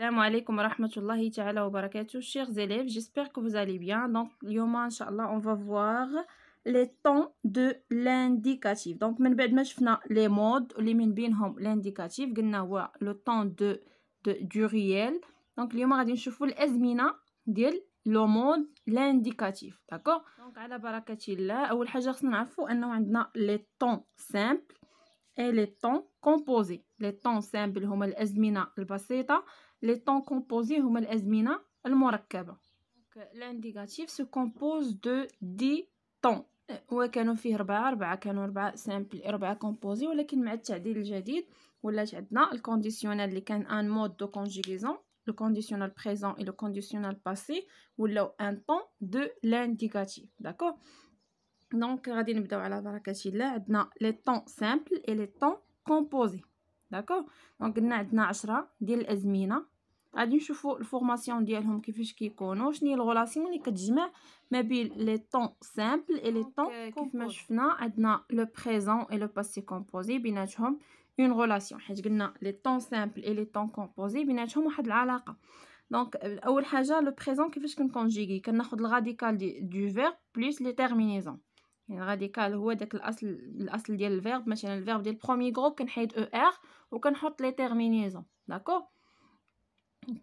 Salam alaikum wa rahmatullahi ta'ala wa barakatuh, chers élèves, j'espère que vous allez bien. Donc, Yoma, Inch'Allah, on va voir les temps de l'indicatif. Donc, من بعد ما شفنا les modes اللي من بينهم l'indicatif قلنا هو le temps du réel. Donc, اليوم غادي نشوفوا الأزمنة ديال لو مود l'indicatif. d'accord. Donc, على بركة الله، أول حاجة خصنا نعرفوا أنه عندنا les temps simples et les temps composés. les temps simples هما الأزمنة البسيطة. les temps composés هما الأزمنة المركبة. l'indicatif se compose de 10 temps. وكانوا فيه ربعة كانوا 4 simple 4 composés، ولكن مع التعديل الجديد ولات عندنا الكونديسيونال اللي كان ان مود دو كونجيغيزون، le conditionnel présent et le conditionnel passé ولاو un temps de l'indicatif. d'accord. donc غادي نبداو على بركة الله. عندنا les temps simples et les temps composés. d'accord. دونك قلنا عندنا 10 ديال الازمنه. غادي نشوفوا الفورماسيون ديالهم كيفاش كيكونوا، شنو هي الغولاسيون اللي كتجمع ما بين لي طون سامبل اي لي طون. كيف ما شفنا عندنا لو بريزون اي لو باسي كومبوزي بيناتهم اون غولاسيون، حيت قلنا لي طون سامبل اي لي طون كومبوزي بيناتهم واحد العلاقه. دونك اول حاجه لو بريزون كيفاش كنكونجيغي، كناخذ الغاديكال دو فيرب بلس لي تيرمينيزون. يعني الراديكال هو داك الاصل ديال الفيرب. مثلا الفيرب ديال البروميي جروب كنحيد او ار وكنحط لي تيرمينيزون. داكوغ.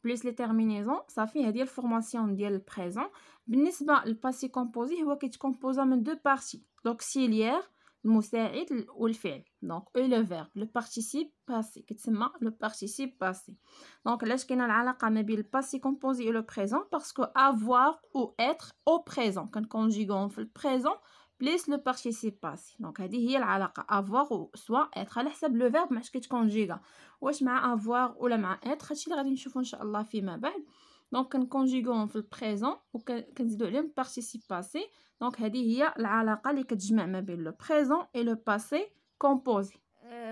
بلس لي تيرمينيزون صافي. هذه الفورماسيون ديال البريزون. بالنسبه للباسي كومبوزي هو كيتكومبوزا من دو بارتي، لوكسيليير المساعد والفعل. دونك او لو فيرب لو بارتيسيب باسي كيتسمى لو بارتيسيب باسي. دونك علاش كاينه العلاقه ما بين الباسي كومبوزي و لو بريزون؟ باسكو افوار او اتر او بريزون كنكونجيغون في البريزون بليس لو بارتيسيب باسي. دونك هذه هي العلاقه افوار و سوا اتر على حسب لو فيرب ماش كيتكونجيغا، واش مع افوار ولا مع اتر. هادشي اللي غادي نشوفو ان شاء الله فيما بعد. دونك كنكونجيغون في البريزون وكنزيدو عليهم بارتيسيب باسي. دونك هذه هي العلاقه اللي كتجمع ما بين لو بريزون اي لو باسي كومبوزي.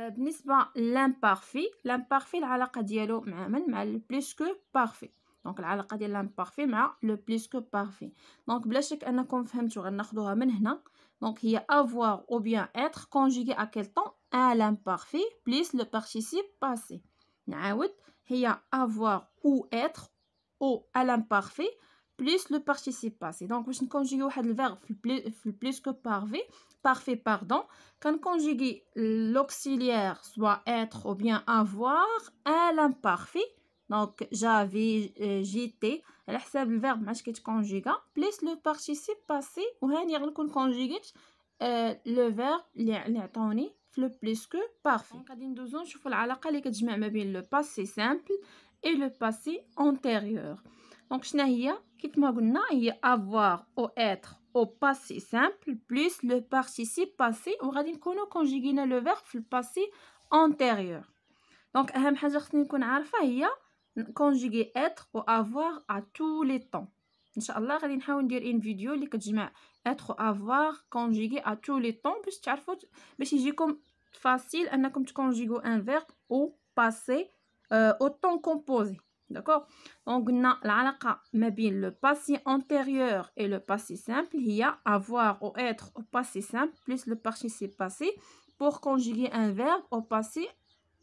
بالنسبه لامبارفي، لامبارفي العلاقه ديالو مع من؟ مع لو بليس كو بارفي. دونك العلاقه ديال لامبارفي مع لو بليس كو بارفي. دونك بلا شك انكم فهمتوا غناخذوها من هنا. دونك هي avoir ou bien être conjugué à quel temps؟ à l'imparfait plus le participe passé. نعاود، هي avoir ou être ou à l'imparfait plus le participe passé. دونك باش نكونجيغي واحد الفيرب في البليس كو parfait pardon، كنكونجيغي l'auxiliaire soit être ou bien avoir à l'imparfait. دونك j'avais j'étais على حساب الفيرب ماش كيتكونجيغا بليس لو بارتيسيب باسي. وهاني غنكون كونجيغيت لو فيرب اللي عطاوني في لو بليس كو بارفي. غادي ندوزو نشوفو العلاقه اللي كتجمع ما بين لو باسي سامبل اي لو باسي انتيريور. دونك شنو هي؟ كيف ما قلنا هي avoir او être au passé simple plus le participe passé، وغادي نكونو كونجيغينا لو فيرب في الباسي انتيريور. دونك اهم حاجه خصني نكون عارفه هي conjuguer être ou avoir à tous les temps. ان شاء الله غادي نحاول ندير ان فيديو اللي كتجمع être ou avoir conjugué à tous les temps باش تعرفوا، باش يجيكم فاسيل انكم تكونجيغو ان فيرب او باسي au temps composé. d'accord. دونك قلنا العلاقه ما بين لو باسي antérieur et le passé simple هي avoir ou être au passé simple plus le participe passé pour conjuguer un verbe au passé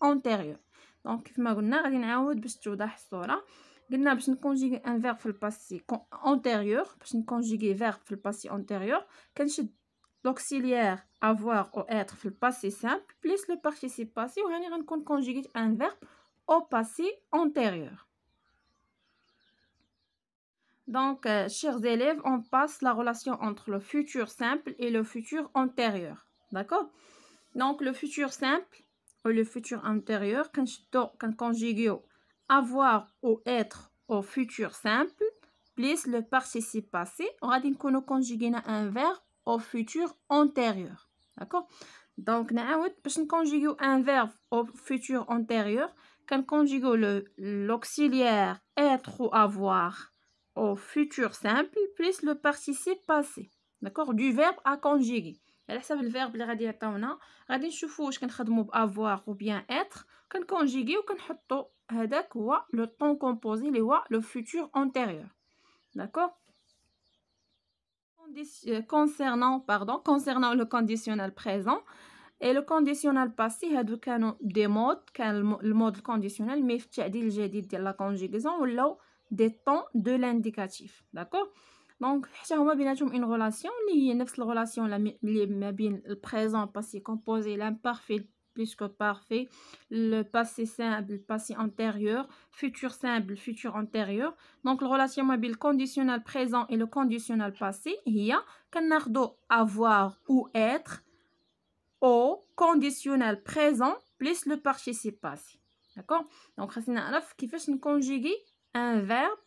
antérieur. دونك كيف ما قلنا غادي نعاود باش توضح الصوره. قلنا باش نكونجيغي ان فيرب في الباسي انتيريور، باش نكونجيغي فيرب في الباسي انتيريور كنشد لوكسيليير avoir او être في الباسي سامبل بليس لو بارتيسيب باسي، وهاني غنكون كونجيغيت ان فيرب au passé antérieur. Donc, chers élèves, on passe la relation entre le futur simple et le futur antérieur. D'accord. Donc, le futur simple ou le futur antérieur, quand conjuguons avoir ou être au futur simple, plus le participe passé, on va dire qu'on conjuguer un verbe au futur antérieur. D'accord. Donc, pour conjuguer un verbe au futur antérieur, quand conjuguons l'auxiliaire être ou avoir au futur simple, plus le participe passé. D'accord. Du verbe à conjuguer. على حسب الفيرب اللي غادي يعطيونا غادي نشوفوا واش كنخدموا بافوار او بيان اتر، كنكونجيغي وكنحطوا هذاك هو لو طون كومبوزي اللي هو لو فوتور انتيريور. داكوغ. concernant le conditionnel présent et le conditionnel passé هادو كانوا des modes كان المود الكونديسيونيل مي في التعديل الجديد ديال لا كونجيغيزون ولاو des temps de l'indicatif d'accord donc حتى هما بيناتهم une relation اللي هي نفس الريلاسيون اللي ما بين البريزون passé composé l'imparfait plus que parfait, le passé simple, le passé antérieur, futur simple, futur antérieur. Donc, la relation entre le conditionnel présent et le conditionnel passé, il y a avoir ou être au conditionnel présent plus le participe passé. D'accord? Donc, on va voir comment conjuguer un verbe,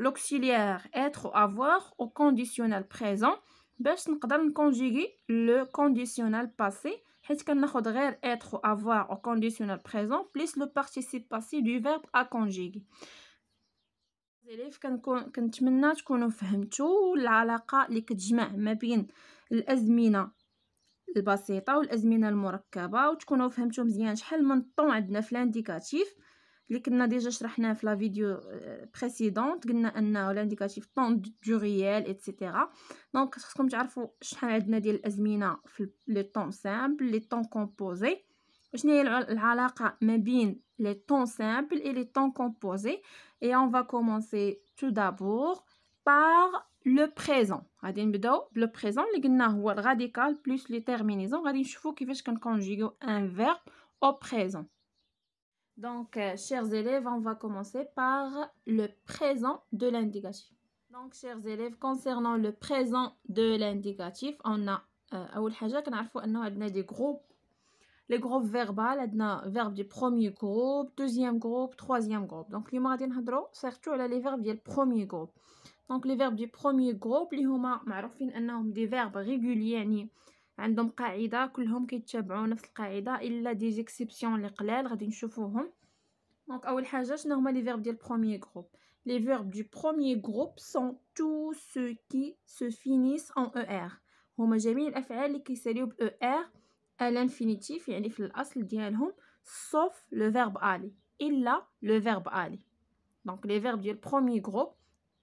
l'auxiliaire être ou avoir au conditionnel présent. باش نقدر نكونجيغي le conditionnel passé حيت كناخد غير être ou avoir au conditionnel présent plus le participe passé du verbe à conjuguer. élèves كنتمنى تكونوا فهمتوا العلاقه اللي كتجمع ما بين الازمنه البسيطه والازمنه المركبه وتكونوا فهمتوا مزيان شحال من طون عندنا في الانديكاتيف اللي كنا ديجا شرحناه في لا فيديو بريسيدونت. قلنا انه الانديكاتيف طون دو ريال ايتترا. دونك خصكم تعرفوا شحال عندنا ديال الازمنه في لي طون سامبل لي طون كومبوزي وشنو هي العلاقه ما بين لي طون سامبل اي لي طون كومبوزي. et on va commencer tout d'abord par le présent. غادي نبداو بلو بريزون اللي قلنا هو الراديكال بلس لي تيرمينيزون. غادي نشوفوا كيفاش كنكونجيغيو ان فيرب au présent. Donc, chers élèves, on va commencer par le présent de l'indicatif. Donc, chers élèves, concernant le présent de l'indicatif, on a أول حاجة كنعرفوا أنه عندنا des groupes. Les groupes verbales, عندنا verbe du premier groupe, deuxième groupe, troisième groupe. Donc, اليوم غادي نهضروا surtout على les verbes ديال premier groupe. Donc, les verbes du premier groupe اللي هما معروفين أنهم des verbes réguliers يعني عندهم قاعده كلهم كيتبعوا نفس القاعده الا دي زيكسيبسيون اللي قلال غادي نشوفوهم. دونك اول حاجه شنو هما لي فيرب ديال البروميير جروب. لي فيرب دو بروميير جروب سون تو سو كي سو فينيس ان او ار. هما جميع الافعال اللي كيساليو ب او ار الانفينيتيف يعني في الاصل ديالهم sauf لو فيرب الي الا لو فيرب الي. دونك لي فيرب ديال البروميير جروب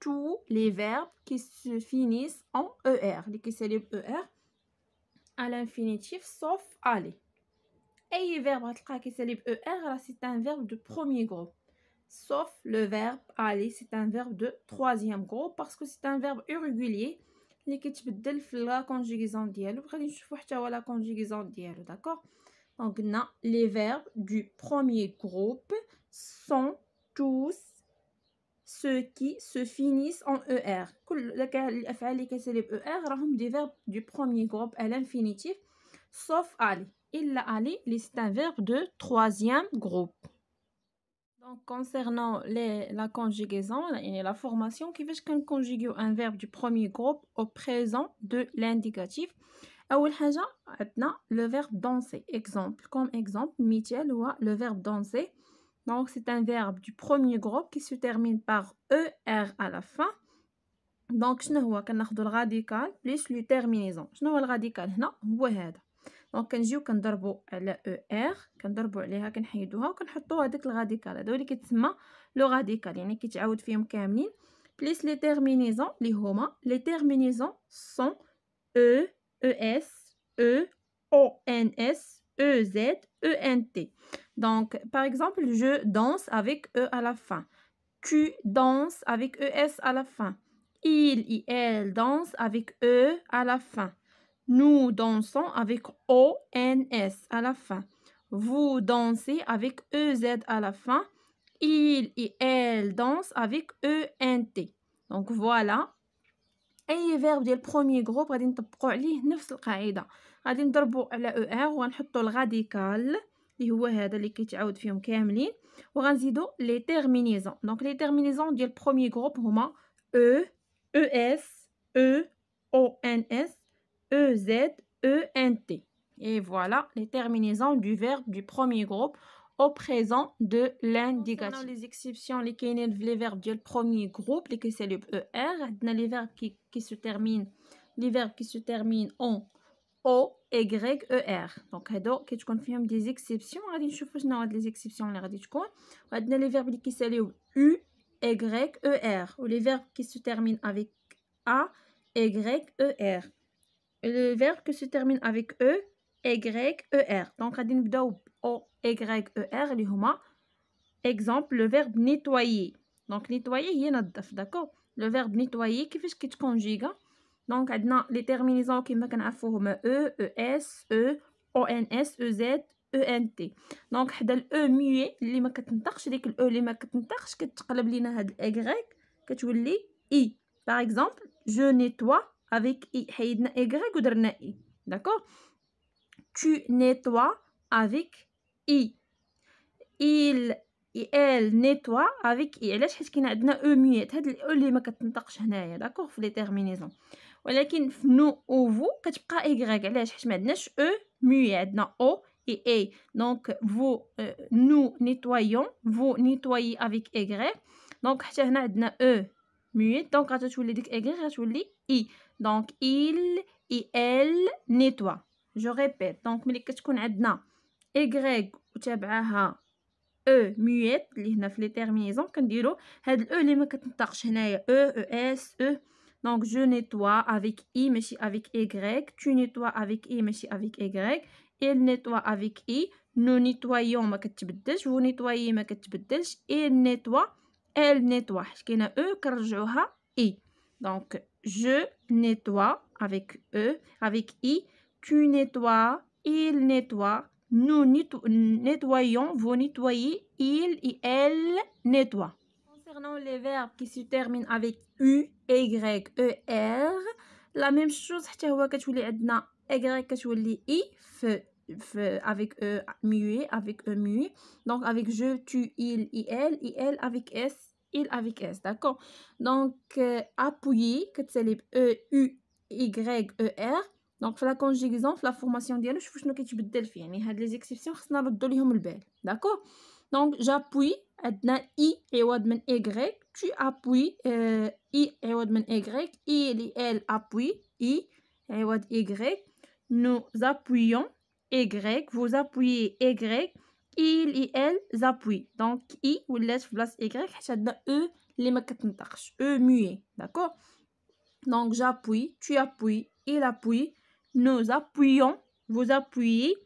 tous les verbes qui se finissent en ER, اللي كيساليو ب ER à l'infinitif sauf aller. أي verbe غتلقاه كيسالي ب ER راه c'est un verbe de premier groupe. Sauf le verbe aller, c'est un verbe de troisième groupe parce que c'est un verbe irrégulier اللي كيتبدل في la conjugaison ديالو. غادي نشوفو حتى هو la conjugaison ديالو. d'accord. Donc قلنا les verbes du premier groupe sont tous ceux qui se finissent en ER. كل الأفعال اللي كيسالي ب ER راهم des verbes du premier groupe à l'infinitif sauf aller. إلا aller, c'est un verbe de troisième groupe. Donc concernant la conjugaison, la formation, كيفاش كنكونجيغيو un verbe du premier groupe au présent de l'indicatif. أول حاجة عندنا le verbe danser. Exemple, comme exemple, مثال هو le verbe danser. Donc, c'est un verbe du premier groupe qui se termine par ER à la fin. Donc, شنو هو كناخدو الراديكال بليس لو تيرمينيزون. شنو هو الراديكال هنا؟ هو هذا. دونك كنجيو كنضربو على ER كنضربو عليها كنحيدوها وكنحطو هذاك الراديكال. هذا هو اللي كيتسمى لو راديكال يعني كيتعاود فيهم كاملين بليس لي تيرمينيزون اللي هما لي تيرمينيزون سون E, ES, E, ONS, EZ, ENT. Donc, par exemple, je danse avec E à la fin. Tu danses avec ES à la fin. Il et elle dansent avec E à la fin. Nous dansons avec ONS à la fin. Vous dansez avec EZ à la fin. Il et elle dansent avec ENT. Donc, voilà. اي فيرب ديال البروميير جروب غادي نطبقوا عليه نفس القاعده. غادي نضربوا على او ار وغنحطوا الراديكال اللي هو هذا اللي كيتعاود فيهم كاملين وغنزيدوا لي تيرمينيزون. دونك لي تيرمينيزون ديال البروميير جروب هما او اس او او ان اس او زد او ان تي. Et voilà les terminaisons du verbe du premier groupe au présent de l'indicatif. Les exceptions les كاينين في les verbes ديال premier groupe اللي كيساليو ب ER عندنا les verbes qui se terminent les verbes qui se terminent en O Y ER. donc هادو كتكون فيهم des exceptions. غادي نشوفوا شنو هاد les exceptions اللي غادي تكون. عندنا les verbes اللي كيساليو U Y ER ou les verbes qui se terminent avec A Y ER. Le verbe qui se termine avec E y e r. دونك غادي نبداو ب o y e r اللي هما exemple le verbe nettoyer. دونك nettoyer هي نظف. داكور. le verbe nettoyer كيفاش كيتكونجيغا؟ دونك عندنا لي تيرمينيزون كيما كنعرفو هما e es e ons ez ENT. دونك حدا الاو ميي اللي ما كتنطقش، ديك الاو اللي ما كتنطقش كتقلب لينا هاد الاغريك كتولي اي. باغ اكزومبل جو نيتوا افيك اي، حيدنا اغريك ودرنا اي. داكور. tu nettoies avec i. il elle nettoie avec i. علاش؟ حيت كاين عندنا او ميات، هاد الاو اللي ما كتنطقش هنايا. داكور. في لي تيرمينيزون. ولكن في نو او فو كتبقى اغريك. علاش؟ حيت ما عندناش او ميي، عندنا او et A. Donc, vous, nous nettoyons, vous nettoyez avec Y. Donc, حتى هنا عندنا E muet. Donc, غتولي ديك Y غتولي I. Donc, il et elle nettoient. Je répète. Donc, ملي كتكون عندنا Y وتابعاها E muet اللي هنا في لي تيرمينيزون كنديرو هاد الأو اللي ما كتنطقش هنايا E, ES, E. Donc, je nettoie avec I ماشي avec Y. Tu nettoies avec I ماشي avec Y. il nettoie avec i. nous nettoyons ما كتبدلش. vous nettoyez ما كتبدلش. il nettoie elle nettoie حيت كاينه او كنرجعوها i. donc je nettoie avec e avec i. tu nettoies il nettoie. nous nettoyons. vous nettoyez. il et elle nettoient. Concernant les verbes qui se terminent avec u, y, e, r, la même chose حتى هو كتولي عندنا y كتولي i avec e muet, avec e muet. Donc avec je, tu, il et elle avec s, il avec s. D'accord. donc appuyer كتسالي ب e u y e r. donc في la conjugaison في la formation ديالو شوفوا شنو كيتبدل فيه. يعني هاد لي زيكسيبسيون خصنا نردو ليهم البال. داكور. donc j'appuie عندنا i عوض من y. tu appuies i عوض من y. il et elle appuie i عوض y. nous appuyons y. vous appuyez y. il et elle appuient. donc i ولات في بلاصه y حيت عندنا e اللي ما كتنطقش e muet. d'accord. donc j'appuie, tu appuies, il appuie, nous appuyons, vous appuyez,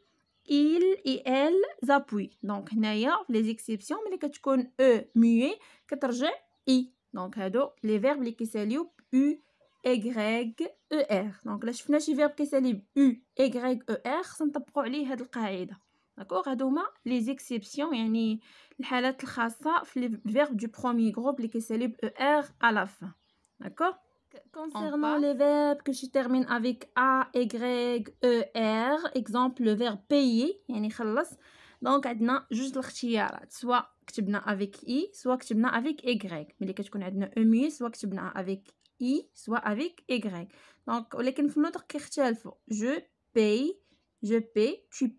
il et elle appuient. donc هنايا les exceptions ملي كتكون e muet كترجع i. donc هادو les verbes اللي كيساليو u y e r. دونك الا شفنا شي فيرب كيسالي ب u y e r خصنا نطبقوا عليه هاد القاعده. داكوغ. هادو هما لي زيكسيبسيون يعني الحالات الخاصه في لي فيرب دو بروميير جروب اللي كيسالي ب e r à la fin. داكوغ. concernant les verbes que se terminent avec a y e r, exemple le verbe payer يعني خلص. دونك عندنا جوج الاختيارات، سواء كتبنا avec i سواء كتبنا avec y. ملي كتكون عندنا e muet سواء كتبنا avec i soit avec y. donc ولكن في النطق كيختلفوا. je paye, je paye, tu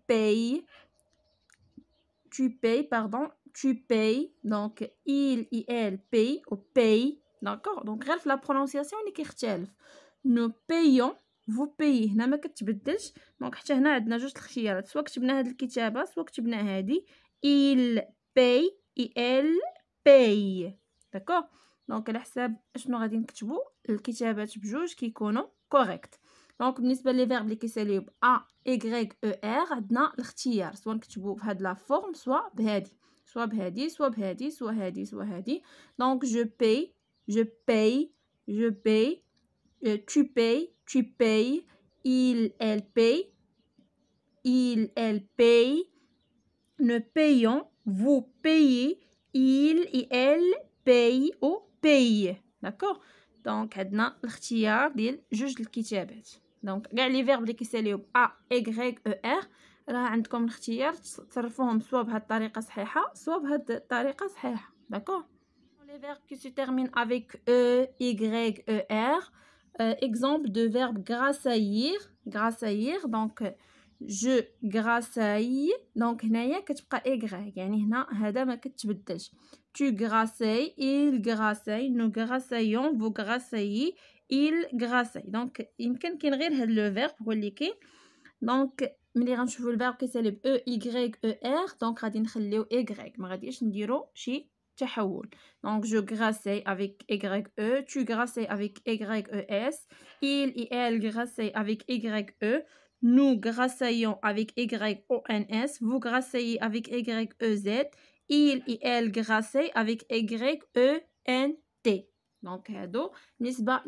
payes. donc il et elle paye ou paye. d'accord. donc غير في la prononciation اللي كيختلف. nous payons, vous payez هنا ما كتبدلش. دونك حتى هنا عندنا جوج الاختيارات، سواء كتبنا هاد الكتابه سواء كتبنا هادي il paye et elle paye. d'accord. دونك على حساب شنو غادي نكتبوا الكتابات بجوج كيكونوا كوريكت. دونك بالنسبه لي فيرب اللي كيساليو ب ا y e r عندنا الاختيار، سواء نكتبوا بهاد لا فورم سواء بهادي سواء بهادي سواء بهادي سواء هادي سواء هادي. دونك je paye, je paye, je paye, tu payes, tu payes, il elle paye, il elle paye, nous payons, vous payez, il et elle paye ou paye. d'accord. دونك عندنا الاختيار ديال جوج الكتابات. دونك كاع لي فيرب اللي كيساليو ب ا y e r راه عندكم الاختيار تصرفوهم سواء بهاد الطريقه صحيحه سواء بهاد الطريقه صحيحه. داكور. les verbes qui se terminent avec e y e r, exemple de verbe grassaillir. grassaillir. donc je grassaille. donc هنايا كتبقى y يعني هنا هذا ما كتبدلش. tu grassailles, il grassaille, nous grassaillons, vous grassayez, il grassille. donc يمكن كاين غير هاد لو فيرب هو اللي كاين. دونك ملي غنشوفوا الفيرب كيسالي ب e y e r دونك غادي نخليو y ما غاديش نديرو شي تحول. donc je grassaille avec y e, tu grassailles avec y e s, il et elle grassaillent avec y e, nous grassaillons avec Y-O-N-S, vous grassaillez avec Y-E-Z, il et elle grassaient avec Y-E-N-T. Donc,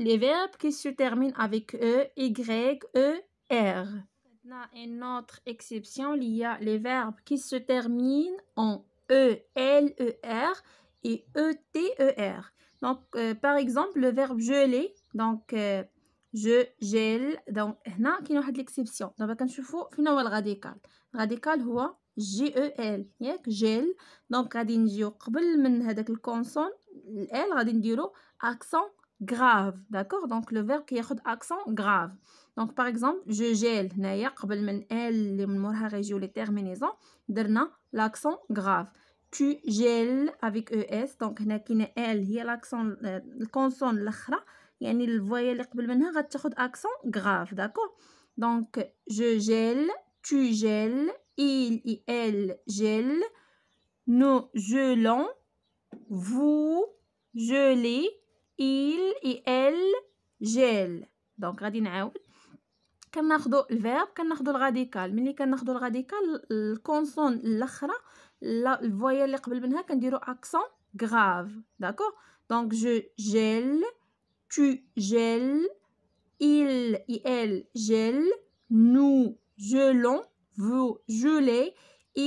les verbes qui se terminent avec E, Y, E, R. Maintenant, une autre exception, il y a les verbes qui se terminent en E, L, E, R et E, T, E, R. Donc, par exemple, le verbe geler, donc je gèle. Donc هنا كاين واحد l'exception. دابا كنشوفوا فين هو الراديكال. الراديكال هو جي او ال ياك جيل. دونك غادي نجيو قبل من هذاك الكونسون ال غادي نديرو اكسون غراف. داكوغ دونك لو فيرب كياخد اكسون غراف. دونك باغ اكزومبل جو جيل هنايا قبل من ال اللي من موراها غيجيو لي تيرمينيزون درنا لاكسون غراف. tu gèles avec ES. دونك هنا كاينه ال هي لاكسون الكونسون الاخرى يعني الفوايا اللي قبل منها غتاخد اكسون غراف. داكوغ دونك جو جيل tu gèles il et elle gèlent nous gelons vous gelez il et elle gèlent. دونك غادي نعاود كناخدو الفيرب كناخدو الراديكال. ملي كناخدو الراديكال الكونسون الاخرى الفوايا اللي قبل منها كنديرو اكسون غراف. داكوغ دونك جو جيل tu gèles il et elle gèlent nous gelons vous gelez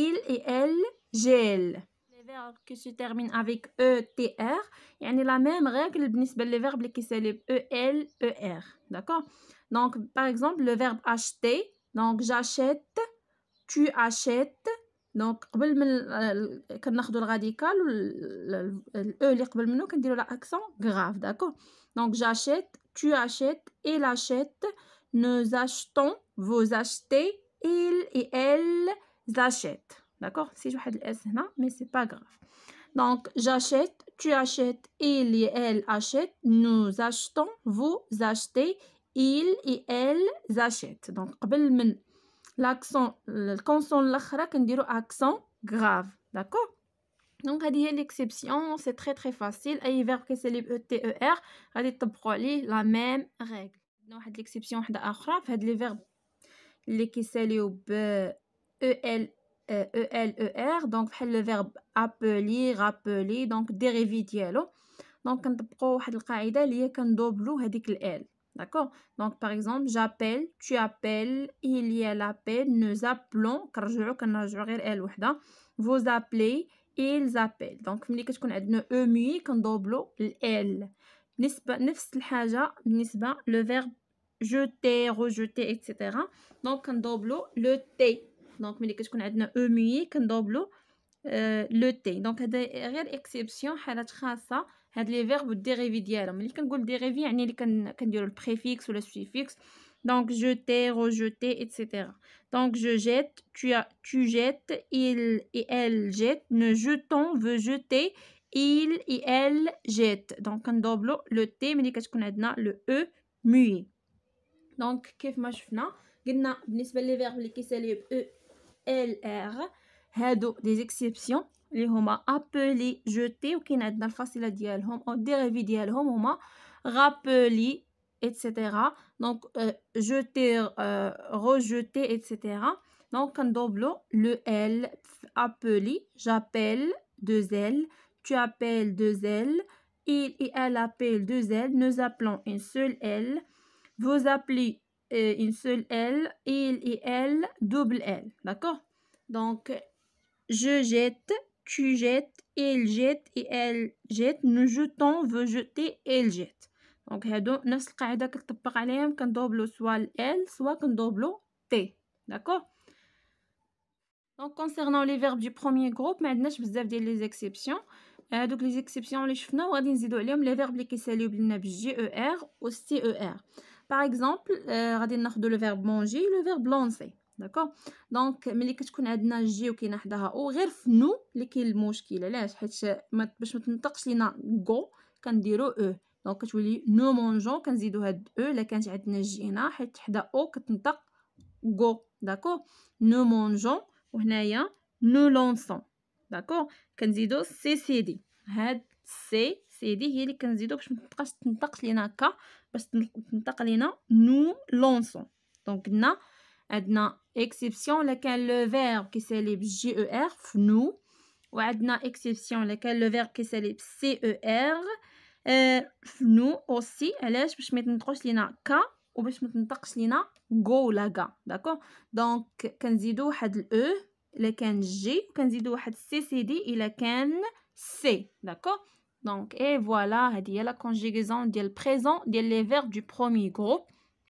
il et elle gèlent. Les verbes qui se terminent avec ETR يعني la même règle بالنسبة les verbes اللي كيساليو EL ER. d'accord donc par exemple le verbe acheter donc j'achète tu achètes. donc قبل من كناخدو الراديكال الاو اللي قبل منه كنديرو لا اكسون غراف. d'accord donc j'achète tu achètes il achète nous achetons vous achetez il et elle achètent. d'accord c'est واحد الاس هنا mais c'est pas grave. donc j'achète tu achètes il et elle achètent nous achetons vous achetez il et elle achètent. donc قبل من l'accent الكونسون الاخرى كنديرو accent grave. d'accord donc هذه هي l'exception. c'est très très facile. اي verbe كيسالي ب t e r غادي تطبقوا عليه la même règle. عندنا واحد l'exception وحده اخرى في هاد لي verbe اللي كيساليو ب e l e r donc بحال le verbe appeler rappeler donc dérivé ديالو. donc كنطبقوا واحد القاعده اللي هي كندوبلو هذيك ال. d'accord donc par exemple j'appelle tu appelles il y a l'appel nous appelons كنرجعوا غير ال وحده vous appelez ils appellent. donc ملي كتكون عندنا او مي كندوبلو ال. بالنسبه نفس الحاجه بالنسبه لو فيرب jeter rejeter etc. donc كندوبلو لو تي. donc ملي كتكون عندنا او مي كندوبلو لو تي. donc هذا غير اكسبسيون حالات خاصه هاد لي فيرب والديريفي ديالهم. ملي كنقول ديريفي يعني اللي كنديروا البريفيكس ولا السوفيكس. donc jeter rejeter etc. donc je jette tu jettes il et elle jettent nous jetons veut jeter il et elle jettent. donc كندوبلو لو تي ملي كتكون عندنا لو او مي. donc كيف ما شفنا قلنا بالنسبه لي فيرب اللي كيساليو ب او ال ار هادو دي اكسبسيون اللي هما appeler jeter وكاين عندنا الفاصله ديالهم او الديريفي ديالهم هما rappeler etc. donc jeter rejeter etc. donc كندوبلو لو ال appeler j'appelle deux L tu appelles deux L il et elle appellent deux L nous appelons une seule L vous appelez une seule L il et elle double L. d'accord donc je jette tu jettes il jette et elle jette nous jetons veut jeter elle jette. donc هادو نفس القاعده كتطبق عليهم كندوبلو سوا ال سوا كندوبلو تي. d'accord donc concernant les verbes du premier groupe ما عندناش بزاف ديال لي زيكسيبسيون. هادوك لي زيكسيبسيون اللي شفنا وغادي نزيدو عليهم لي فيرب اللي كيساليو لنا بالجي او ار و سي او ار. باغ اكزومبل غادي ناخدو لو فيرب مونجي لو فيرب لونسي. داكوغ دونك ملي كتكون عندنا جي وكاينه حداها او غير في نو اللي كاين المشكل. علاش؟ حيت باش ما تنطقش لينا غو كنديرو او. دونك كتولي نو مونجون كنزيدو هاد او الا كانت عندنا جي هنا حيت حدا او كتنطق غو. داكوغ نو مونجون وهنايا نو لونسون. داكوغ كنزيدو سي سي دي. هاد سي سي دي هي اللي كنزيدو باش ما تبقاش تنطق لينا كا باش تنطق لينا نو لونسون. دونك قلنا عندنا اكسبسيون اللي كان لو فيرب كيسالي بالجي او ار فنو، وعندنا اكسبسيون اللي كان لو فيرب كيسالي بالسي او ار فنو اوسي. علاش؟ باش ما يتنطقوش لينا كا وباش ما تنطقش لينا غو ولا كا. داكوغ، دونك كنزيدو واحد الاو الا كان جي، وكنزيدو واحد سي سي دي الا كان سي. داكوغ، دونك اي فوالا هذه هي لا كونجيغيزون ديال بريزون ديال لي فيرب دو بروميير جروب.